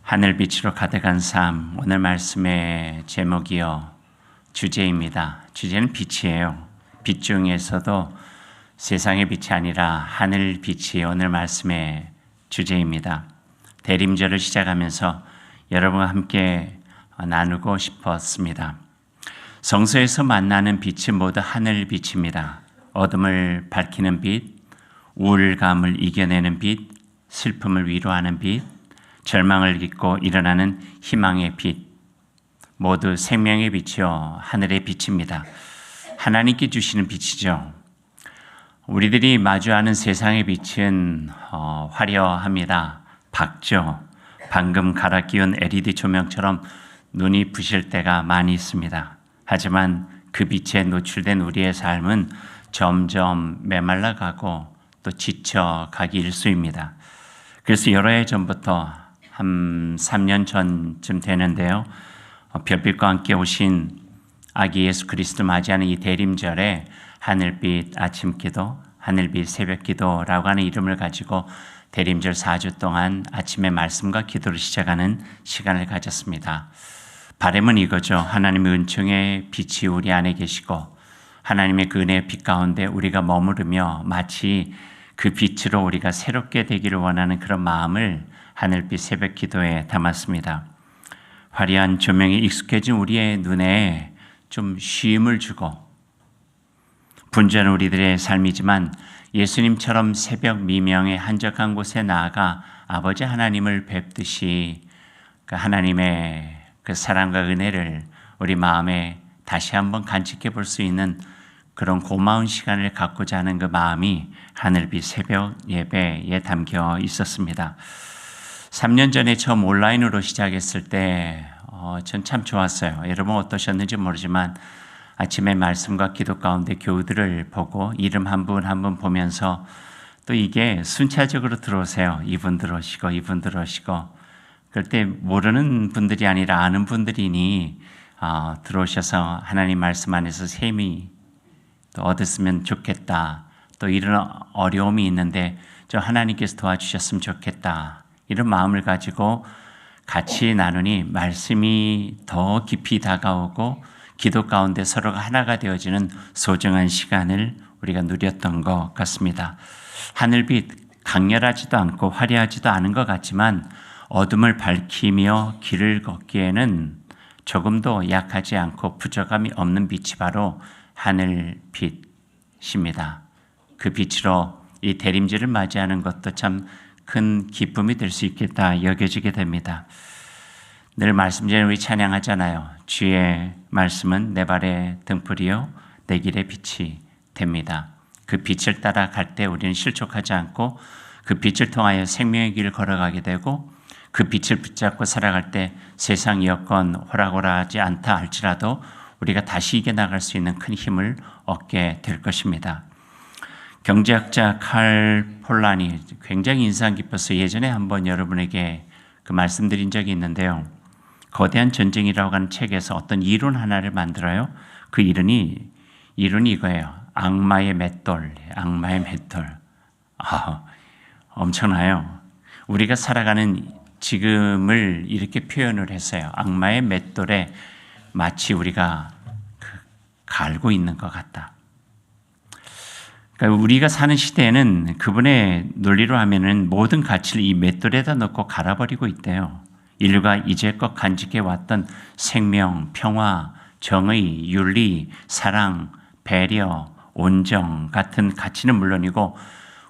하늘빛으로 가득한 삶, 오늘 말씀의 제목이요 주제입니다. 주제는 빛이에요. 빛 중에서도 세상의 빛이 아니라 하늘빛이 오늘 말씀의 주제입니다. 대림절을 시작하면서 여러분과 함께 나누고 싶었습니다. 성서에서 만나는 빛은 모두 하늘빛입니다. 어둠을 밝히는 빛, 우울감을 이겨내는 빛, 슬픔을 위로하는 빛, 절망을 잊고 일어나는 희망의 빛, 모두 생명의 빛이요 하늘의 빛입니다. 하나님께 주시는 빛이죠. 우리들이 마주하는 세상의 빛은 화려합니다. 밝죠. 방금 갈아 끼운 LED 조명처럼 눈이 부실 때가 많이 있습니다. 하지만 그 빛에 노출된 우리의 삶은 점점 메말라가고 또 지쳐가기 일쑤입니다. 그래서 여러 해 전부터 한 3년 전쯤 되는데요. 별빛과 함께 오신 아기 예수 그리스도 맞이하는 이 대림절에 하늘빛 아침기도, 하늘빛 새벽기도라고 하는 이름을 가지고 대림절 4주 동안 아침에 말씀과 기도를 시작하는 시간을 가졌습니다. 바람은 이거죠. 하나님의 은총의 빛이 우리 안에 계시고 하나님의 그 은혜의 빛 가운데 우리가 머무르며 마치 그 빛으로 우리가 새롭게 되기를 원하는 그런 마음을 하늘빛 새벽 기도에 담았습니다. 화려한 조명에 익숙해진 우리의 눈에 좀 쉼을 주고 분주한 우리들의 삶이지만 예수님처럼 새벽 미명의 한적한 곳에 나아가 아버지 하나님을 뵙듯이 그 하나님의 그 사랑과 은혜를 우리 마음에 다시 한번 간직해 볼 수 있는 그런 고마운 시간을 갖고자 하는 그 마음이 하늘빛 새벽 예배에 담겨 있었습니다. 3년 전에 처음 온라인으로 시작했을 때 전 참 좋았어요. 여러분 어떠셨는지 모르지만 아침에 말씀과 기도 가운데 교우들을 보고 이름 한 분 한 분 보면서 또 이게 순차적으로 들어오세요. 이분 들어오시고 이분 들어오시고 그럴 때 모르는 분들이 아니라 아는 분들이니 들어오셔서 하나님 말씀 안에서 셈이 또 얻었으면 좋겠다. 또 이런 어려움이 있는데 저 하나님께서 도와주셨으면 좋겠다. 이런 마음을 가지고 같이 나누니 말씀이 더 깊이 다가오고 기도 가운데 서로가 하나가 되어지는 소중한 시간을 우리가 누렸던 것 같습니다. 하늘빛 강렬하지도 않고 화려하지도 않은 것 같지만 어둠을 밝히며 길을 걷기에는 조금도 약하지 않고 부족함이 없는 빛이 바로 하늘빛입니다. 그 빛으로 이 대림절을 맞이하는 것도 참 큰 기쁨이 될 수 있겠다 여겨지게 됩니다. 늘 말씀 전에 우리 찬양하잖아요. 주의 말씀은 내 발의 등불이요 내 길의 빛이 됩니다. 그 빛을 따라 갈 때 우리는 실족하지 않고 그 빛을 통하여 생명의 길을 걸어가게 되고 그 빛을 붙잡고 살아갈 때 세상 여건 호락호락하지 않다 할지라도 우리가 다시 이겨나갈 수 있는 큰 힘을 얻게 될 것입니다. 경제학자 칼 폴란이 굉장히 인상 깊어서 예전에 한번 여러분에게 그 말씀드린 적이 있는데요. 거대한 전쟁이라고 하는 책에서 어떤 이론 하나를 만들어요. 그 이론이 이거예요. 악마의 맷돌, 악마의 맷돌. 엄청나요. 우리가 살아가는 지금을 이렇게 표현을 했어요. 악마의 맷돌에 마치 우리가 갈고 있는 것 같다. 그러니까 우리가 사는 시대에는 그분의 논리로 하면은 모든 가치를 이 맷돌에다 넣고 갈아버리고 있대요. 인류가 이제껏 간직해 왔던 생명, 평화, 정의, 윤리, 사랑, 배려, 온정 같은 가치는 물론이고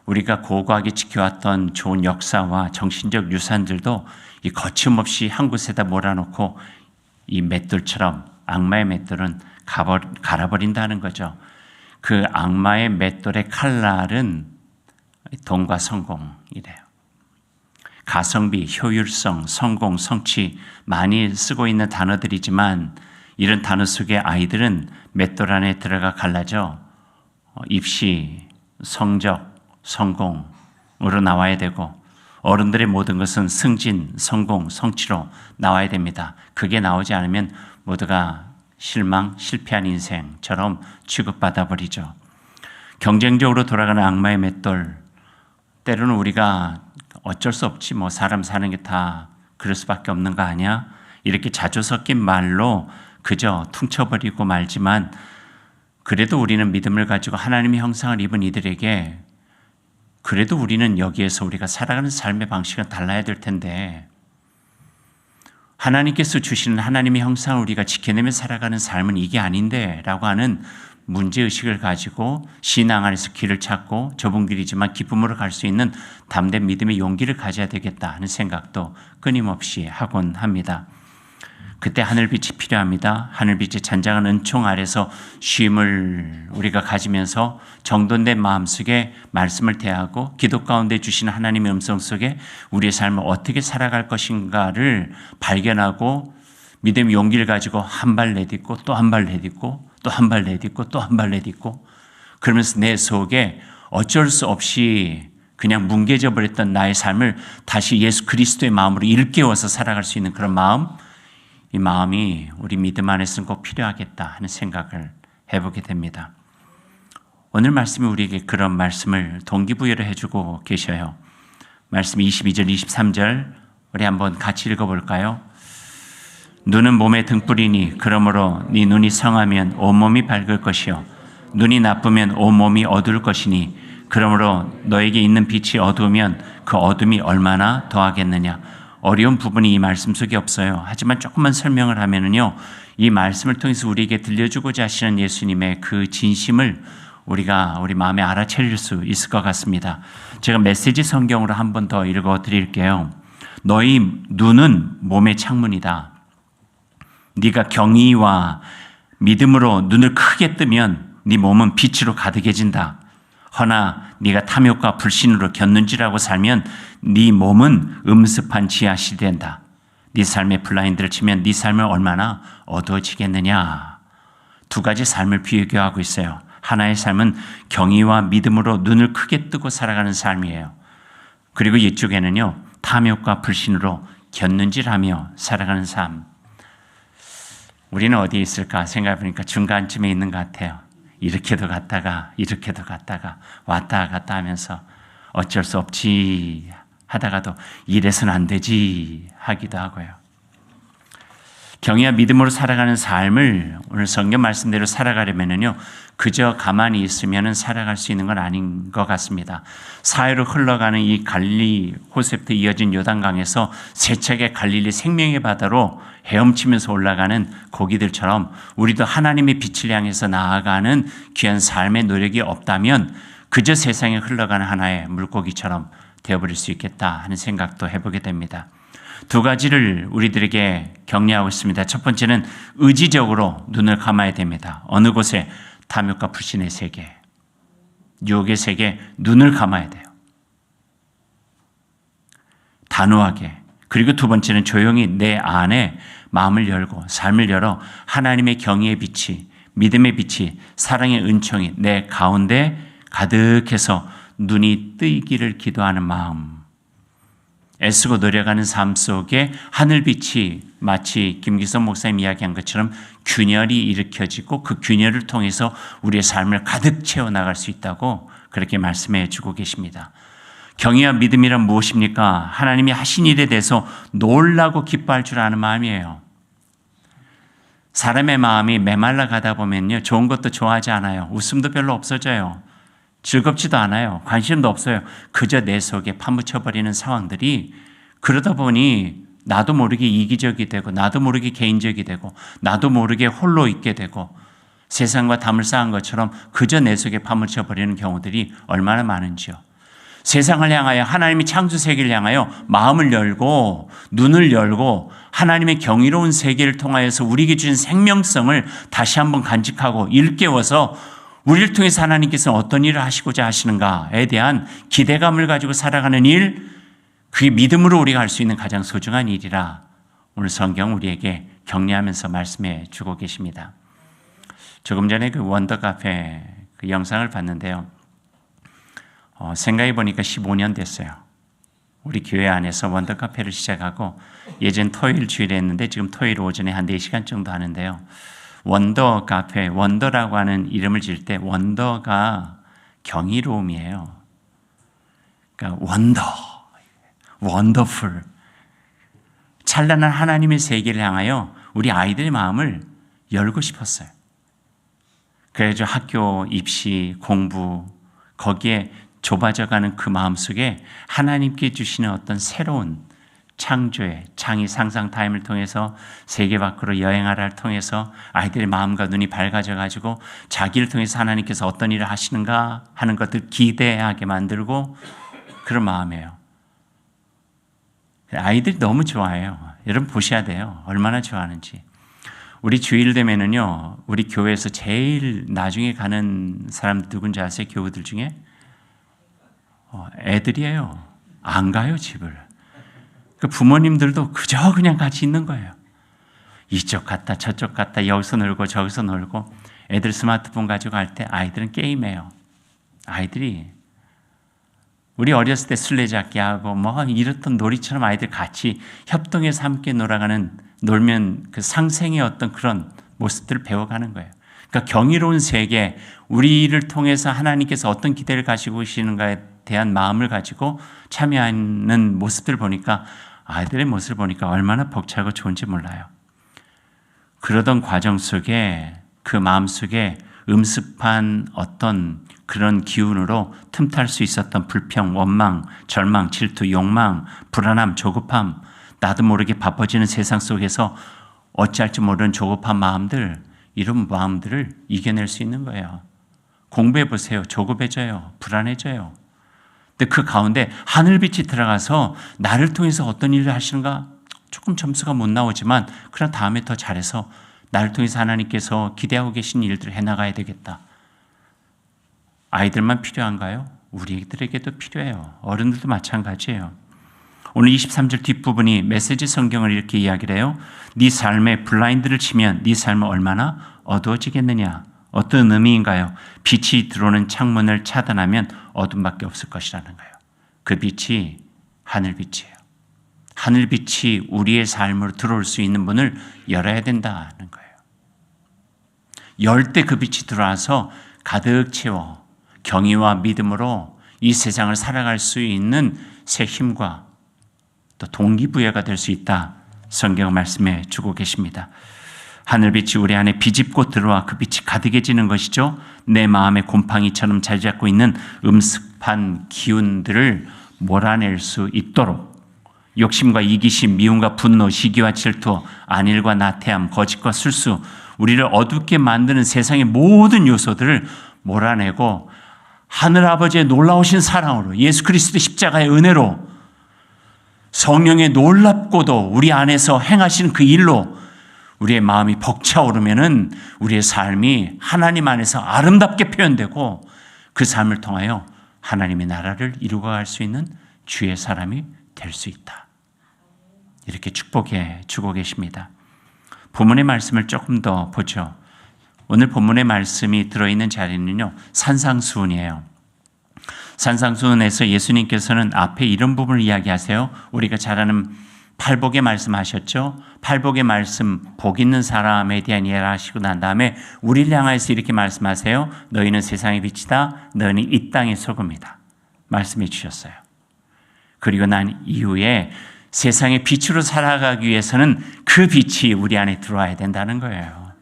우리가 고고하게 지켜왔던 좋은 역사와 정신적 유산들도 이 거침없이 한 곳에다 몰아놓고 이 맷돌처럼 악마의 맷돌은 갈아버린다는 거죠. 그 악마의 맷돌의 칼날은 돈과 성공이래요. 가성비, 효율성, 성공, 성취 많이 쓰고 있는 단어들이지만 이런 단어 속에 아이들은 맷돌 안에 들어가 갈라져 입시, 성적, 성공으로 나와야 되고 어른들의 모든 것은 승진, 성공, 성취로 나와야 됩니다. 그게 나오지 않으면 모두가 실망, 실패한 인생처럼 취급받아 버리죠. 경쟁적으로 돌아가는 악마의 맷돌, 때로는 우리가 어쩔 수 없지 뭐 사람 사는 게 다 그럴 수밖에 없는 거 아니야? 이렇게 자주 섞인 말로 그저 퉁쳐버리고 말지만 그래도 우리는 믿음을 가지고 하나님의 형상을 입은 이들에게 그래도 우리는 여기에서 우리가 살아가는 삶의 방식은 달라야 될 텐데 하나님께서 주시는 하나님의 형상을 우리가 지켜내며 살아가는 삶은 이게 아닌데 라고 하는 문제의식을 가지고 신앙 안에서 길을 찾고 좁은 길이지만 기쁨으로 갈 수 있는 담대한 믿음의 용기를 가져야 되겠다 하는 생각도 끊임없이 하곤 합니다. 그때 하늘빛이 필요합니다. 하늘빛의 잔잔한 은총 아래서 쉼을 우리가 가지면서 정돈된 마음속에 말씀을 대하고 기도 가운데 주시는 하나님의 음성 속에 우리의 삶을 어떻게 살아갈 것인가를 발견하고 믿음의 용기를 가지고 한 발 내딛고 또 한 발 내딛고 또 한 발 내딛고 또 한 발 내딛고 그러면서 내 속에 어쩔 수 없이 그냥 뭉개져 버렸던 나의 삶을 다시 예수 그리스도의 마음으로 일깨워서 살아갈 수 있는 그런 마음, 이 마음이 우리 믿음 안에서는 꼭 필요하겠다 하는 생각을 해보게 됩니다. 오늘 말씀이 우리에게 그런 말씀을 동기부여를 해주고 계셔요. 말씀 22절, 23절 우리 한번 같이 읽어볼까요? 눈은 몸의 등불이니 그러므로 네 눈이 성하면 온몸이 밝을 것이요 눈이 나쁘면 온몸이 어두울 것이니 그러므로 너에게 있는 빛이 어두우면 그 어둠이 얼마나 더하겠느냐. 어려운 부분이 이 말씀 속에 없어요. 하지만 조금만 설명을 하면은요, 이 말씀을 통해서 우리에게 들려주고자 하시는 예수님의 그 진심을 우리가 우리 마음에 알아차릴 수 있을 것 같습니다. 제가 메시지 성경으로 한 번 더 읽어 드릴게요. 너희 눈은 몸의 창문이다. 네가 경의와 믿음으로 눈을 크게 뜨면 네 몸은 빛으로 가득해진다. 허나 네가 탐욕과 불신으로 곁눈질하고 살면 네 몸은 음습한 지하실이 된다. 네 삶의 블라인드를 치면 네 삶은 얼마나 어두워지겠느냐. 두 가지 삶을 비교하고 있어요. 하나의 삶은 경의와 믿음으로 눈을 크게 뜨고 살아가는 삶이에요. 그리고 이쪽에는요, 탐욕과 불신으로 곁눈질하며 살아가는 삶. 우리는 어디에 있을까 생각해보니까 중간쯤에 있는 것 같아요. 이렇게도 갔다가 이렇게도 갔다가 왔다 갔다 하면서 어쩔 수 없지 하다가도 이래서는 안 되지 하기도 하고요. 경의와 믿음으로 살아가는 삶을 오늘 성경 말씀대로 살아가려면요, 그저 가만히 있으면 살아갈 수 있는 건 아닌 것 같습니다. 사해로 흘러가는 이 갈릴리 호세부터 이어진 요단강에서 세차게 갈릴리 생명의 바다로 헤엄치면서 올라가는 고기들처럼 우리도 하나님의 빛을 향해서 나아가는 귀한 삶의 노력이 없다면 그저 세상에 흘러가는 하나의 물고기처럼 되어버릴 수 있겠다 하는 생각도 해보게 됩니다. 두 가지를 우리들에게 격려하고 있습니다. 첫 번째는 의지적으로 눈을 감아야 됩니다. 어느 곳에 탐욕과 불신의 세계, 유혹의 세계 눈을 감아야 돼요. 단호하게. 그리고 두 번째는 조용히 내 안에 마음을 열고 삶을 열어 하나님의 경의의 빛이, 믿음의 빛이, 사랑의 은총이 내 가운데 가득해서 눈이 뜨이기를 기도하는 마음. 애쓰고 노력하는 삶 속에 하늘빛이 마치 김기선 목사님 이야기한 것처럼 균열이 일으켜지고 그 균열을 통해서 우리의 삶을 가득 채워나갈 수 있다고 그렇게 말씀해 주고 계십니다. 경의와 믿음이란 무엇입니까? 하나님이 하신 일에 대해서 놀라고 기뻐할 줄 아는 마음이에요. 사람의 마음이 메말라 가다 보면요, 좋은 것도 좋아하지 않아요. 웃음도 별로 없어져요. 즐겁지도 않아요. 관심도 없어요. 그저 내 속에 파묻혀버리는 상황들이 그러다 보니 나도 모르게 이기적이 되고 나도 모르게 개인적이 되고 나도 모르게 홀로 있게 되고 세상과 담을 쌓은 것처럼 그저 내 속에 파묻혀버리는 경우들이 얼마나 많은지요. 세상을 향하여 하나님의 창조 세계를 향하여 마음을 열고 눈을 열고 하나님의 경이로운 세계를 통하여서 우리에게 주신 생명성을 다시 한번 간직하고 일깨워서 우리를 통해서 하나님께서 어떤 일을 하시고자 하시는가에 대한 기대감을 가지고 살아가는 일, 그게 믿음으로 우리가 할 수 있는 가장 소중한 일이라 오늘 성경 우리에게 격려하면서 말씀해 주고 계십니다. 조금 전에 그 원더 카페 그 영상을 봤는데요. 생각해 보니까 15년 됐어요. 우리 교회 안에서 원더 카페를 시작하고 예전 토요일 주일에 했는데 지금 토요일 오전에 한 4시간 정도 하는데요. 원더 카페, 원더라고 하는 이름을 지을 때 원더가 경이로움이에요. 그러니까 원더, 원더풀. 찬란한 하나님의 세계를 향하여 우리 아이들의 마음을 열고 싶었어요. 그래서 학교, 입시, 공부 거기에 좁아져가는 그 마음속에 하나님께 주시는 어떤 새로운 창조의 창의 상상 타임을 통해서 세계 밖으로 여행하라를 통해서 아이들의 마음과 눈이 밝아져가지고 자기를 통해서 하나님께서 어떤 일을 하시는가 하는 것들 기대하게 만들고 그런 마음이에요. 아이들이 너무 좋아해요. 여러분 보셔야 돼요. 얼마나 좋아하는지. 우리 주일 되면은요, 우리 교회에서 제일 나중에 가는 사람 누군지 아세요? 교우들 중에? 애들이에요. 안 가요, 집을. 그 부모님들도 그저 그냥 같이 있는 거예요. 이쪽 갔다 저쪽 갔다 여기서 놀고 저기서 놀고 애들 스마트폰 가지고 갈 때 아이들은 게임해요. 아이들이 우리 어렸을 때 술래잡기 하고 뭐 이렇던 놀이처럼 아이들 같이 협동해서 함께 놀면 그 상생의 어떤 그런 모습들을 배워가는 거예요. 그러니까 경이로운 세계, 우리를 통해서 하나님께서 어떤 기대를 가지고 계시는가에 대한 마음을 가지고 참여하는 모습들을 보니까 아이들의 모습을 보니까 얼마나 벅차고 좋은지 몰라요. 그러던 과정 속에 그 마음 속에 음습한 어떤 그런 기운으로 틈탈 수 있었던 불평, 원망, 절망, 질투, 욕망, 불안함, 조급함, 나도 모르게 바빠지는 세상 속에서 어찌할 줄 모르는 조급한 마음들, 이런 마음들을 이겨낼 수 있는 거예요. 공부해 보세요. 조급해져요. 불안해져요. 근데 그 가운데 하늘빛이 들어가서 나를 통해서 어떤 일을 하시는가 조금 점수가 못 나오지만 그러나 다음에 더 잘해서 나를 통해서 하나님께서 기대하고 계신 일들을 해나가야 되겠다. 아이들만 필요한가요? 우리들에게도 필요해요. 어른들도 마찬가지예요. 오늘 23절 뒷부분이 메시지 성경을 이렇게 이야기를 해요. 네 삶에 블라인드를 치면 네 삶은 얼마나 어두워지겠느냐. 어떤 의미인가요? 빛이 들어오는 창문을 차단하면 어둠밖에 없을 것이라는 거예요. 그 빛이 하늘빛이에요. 하늘빛이 우리의 삶으로 들어올 수 있는 문을 열어야 된다는 거예요. 열 때 그 빛이 들어와서 가득 채워 경의와 믿음으로 이 세상을 살아갈 수 있는 새 힘과 또 동기부여가 될 수 있다. 성경 말씀해 주고 계십니다. 하늘빛이 우리 안에 비집고 들어와 그 빛이 가득해지는 것이죠. 내 마음에 곰팡이처럼 자리 잡고 있는 음습한 기운들을 몰아낼 수 있도록 욕심과 이기심, 미움과 분노, 시기와 질투, 안일과 나태함, 거짓과 술수, 우리를 어둡게 만드는 세상의 모든 요소들을 몰아내고 하늘아버지의 놀라우신 사랑으로 예수 그리스도의 십자가의 은혜로 성령의 놀랍고도 우리 안에서 행하시는 그 일로 우리의 마음이 벅차오르면은 우리의 삶이 하나님 안에서 아름답게 표현되고 그 삶을 통하여 하나님의 나라를 이루어갈 수 있는 주의 사람이 될 수 있다. 이렇게 축복해 주고 계십니다. 본문의 말씀을 조금 더 보죠. 오늘 본문의 말씀이 들어있는 자리는요, 산상수훈이에요. 산상수훈에서 예수님께서는 앞에 이런 부분을 이야기하세요. 우리가 잘 아는 팔복의 말씀하셨죠. 팔복의 말씀, 복 있는 사람에 대한 이야기를 하시고 난 다음에 우리를 향해서 이렇게 말씀하세요. 너희는 세상의 빛이다. 너희는 이 땅의 소금이다. 말씀해 주셨어요. 그리고 난 이후에 세상의 빛으로 살아가기 위해서는 그 빛이 우리 안에 들어와야 된다는 거예요.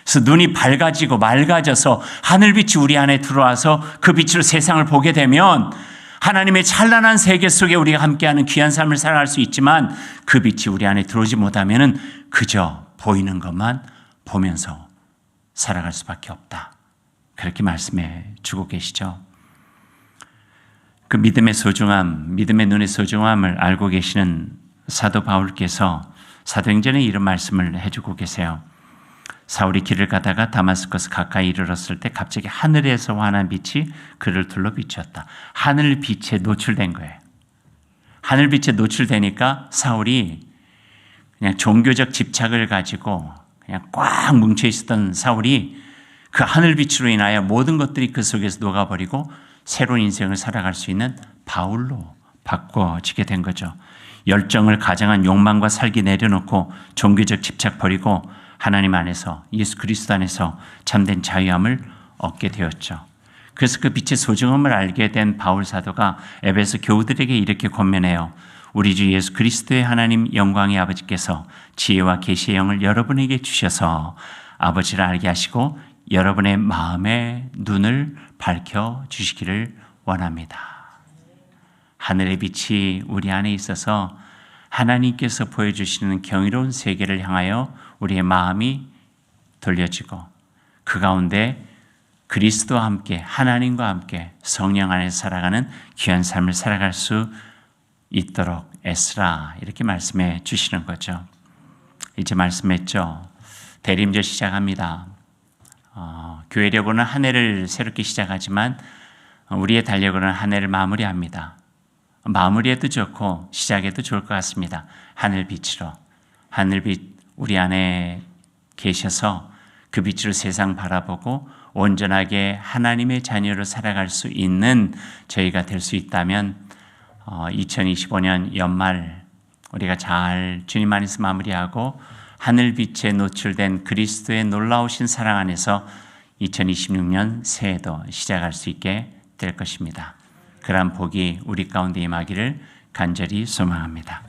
그래서 눈이 밝아지고 맑아져서 하늘빛이 우리 안에 들어와서 그 빛으로 세상을 보게 되면 하나님의 찬란한 세계 속에 우리가 함께하는 귀한 삶을 살아갈 수 있지만 그 빛이 우리 안에 들어오지 못하면 그저 보이는 것만 보면서 살아갈 수밖에 없다. 그렇게 말씀해 주고 계시죠. 그 믿음의 소중함, 믿음의 눈의 소중함을 알고 계시는 사도 바울께서 사도행전에 이런 말씀을 해주고 계세요. 사울이 길을 가다가 다마스커스 가까이 이르렀을 때 갑자기 하늘에서 환한 빛이 그를 둘러 비추었다. 하늘빛에 노출된 거예요. 하늘빛에 노출되니까 사울이 그냥 종교적 집착을 가지고 그냥 꽉 뭉쳐 있었던 사울이 그 하늘빛으로 인하여 모든 것들이 그 속에서 녹아버리고 새로운 인생을 살아갈 수 있는 바울로 바꿔지게 된 거죠. 열정을 가장한 욕망과 살기 내려놓고 종교적 집착 버리고 하나님 안에서 예수 그리스도 안에서 참된 자유함을 얻게 되었죠. 그래서 그 빛의 소중함을 알게 된 바울 사도가 에베소 교우들에게 이렇게 권면해요. 우리 주 예수 그리스도의 하나님 영광의 아버지께서 지혜와 계시의 영을 여러분에게 주셔서 아버지를 알게 하시고 여러분의 마음의 눈을 밝혀 주시기를 원합니다. 하늘의 빛이 우리 안에 있어서 하나님께서 보여주시는 경이로운 세계를 향하여 우리의 마음이 돌려지고 그 가운데 그리스도와 함께 하나님과 함께 성령 안에 살아가는 귀한 삶을 살아갈 수 있도록 애쓰라 이렇게 말씀해 주시는 거죠. 이제 말씀했죠. 대림절 시작합니다. 교회력으로는 한 해를 새롭게 시작하지만 우리의 달력으로는 한 해를 마무리합니다. 마무리해도 좋고 시작해도 좋을 것 같습니다. 하늘빛으로. 하늘빛 우리 안에 계셔서 그 빛으로 세상 바라보고 온전하게 하나님의 자녀로 살아갈 수 있는 저희가 될 수 있다면 2025년 연말 우리가 잘 주님 안에서 마무리하고 하늘빛에 노출된 그리스도의 놀라우신 사랑 안에서 2026년 새해도 시작할 수 있게 될 것입니다. 그러한 복이 우리 가운데 임하기를 간절히 소망합니다.